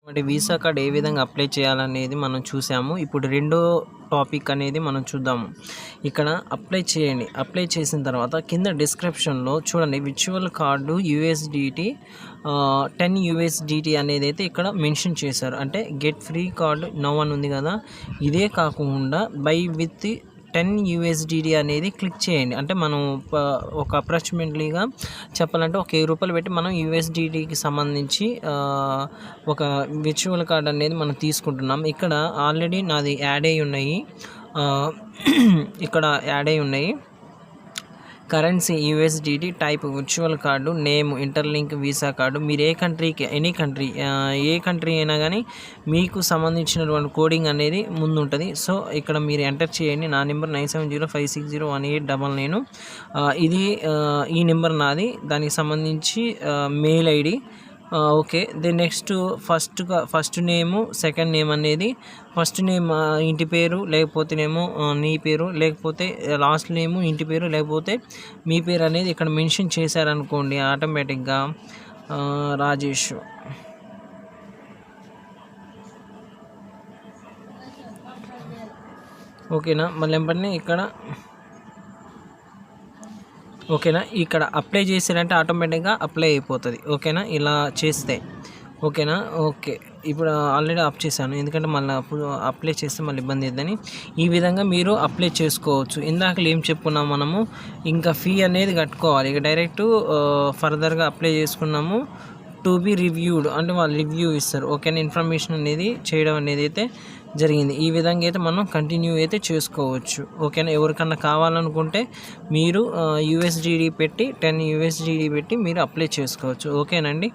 అంటే visa card ఏ విధంగా apply చేయాలనేది మనం చూసాము. ఇప్పుడు రెండో టాపిక్ అనేది మనం చూద్దాము. ఇక్కడ అప్లై చేయండి. అప్లై చేసిన తర్వాత కింద డిస్క్రిప్షన్లో చూడండి, విర్చువల్ కార్డు యూఎస్డిటీ 10 యూఎస్డిటీ అనేది అయితే ఇక్కడ మెన్షన్ చేశారు. అంటే గెట్ ఫ్రీ కార్డు నౌ అని ఉంది కదా, ఇదే కాకుండా బై విత్ 10 యూఎస్డిటీ అనేది క్లిక్ చేయండి. అంటే మనం ఒక అప్రాక్సిమేట్లీగా చెప్పాలంటే ఒక ₹1000 పెట్టి మనం యూఎస్డిటీకి సంబంధించి ఒక విర్చువల్ కార్డ్ అనేది మనం తీసుకుంటున్నాం. ఇక్కడ ఆల్రెడీ నాది యాడ్ అయ్యి ఉన్నాయి. ఇక్కడ యాడ్ అయ్యి ఉన్నాయి. Currency USDT, type virtual card, name interlink visa card. మీరు ఏ కంట్రీకి ఎనీ కంట్రీ ఏ కంట్రీ అయినా కానీ మీకు సంబంధించినటువంటి కోడింగ్ అనేది ముందు ఉంటుంది. సో ఇక్కడ మీరు ఎంటర్ చేయండి. నా నెంబర్ 9705601899. ఇది ఈ నెంబర్ నాది. దానికి సంబంధించి mail ID. Okay. Then next first name, second name అనేది ఫస్ట్ నేమ్ ఇంటి పేరు, లేకపోతేనేమో నీ పేరు, లేకపోతే లాస్ట్ నేము ఇంటి పేరు, లేకపోతే మీ పేరు అనేది ఇక్కడ మెన్షన్ చేశారనుకోండి ఆటోమేటిక్గా రాజేష్. ఓకేనా. మళ్ళీ వెంటనే ఇక్కడ ఓకేనా, ఇక్కడ అప్లై చేసారంటే ఆటోమేటిక్గా అప్లై అయిపోతుంది. ఓకేనా, ఇలా చేస్తే ఓకేనా. ఓకే, ఇప్పుడు ఆల్రెడీ ఆఫ్ చేశాను, ఎందుకంటే మళ్ళీ అప్పుడు అప్లై చేస్తే మళ్ళీ ఇబ్బంది అవుతుందని. ఈ విధంగా మీరు అప్లై చేసుకోవచ్చు. ఇందాక ఏం చెప్పుకున్నాము మనము, ఇంకా ఫీ అనేది కట్టుకోవాలి. ఇక డైరెక్ట్ ఫర్దర్గా అప్లై చేసుకున్నాము. టు బీ రివ్యూడ్ అంటే వాళ్ళు రివ్యూ ఇస్తారు. ఓకేనా, ఇన్ఫర్మేషన్ అనేది చేయడం అనేది అయితే జరిగింది. ఈ విధంగా అయితే మనం కంటిన్యూ అయితే చేసుకోవచ్చు. ఓకేనా, ఎవరికన్నా కావాలనుకుంటే మీరు యూఎస్డిటీ పెట్టి 10 యూఎస్డిటీ పెట్టి మీరు అప్లై చేసుకోవచ్చు. ఓకేనండి.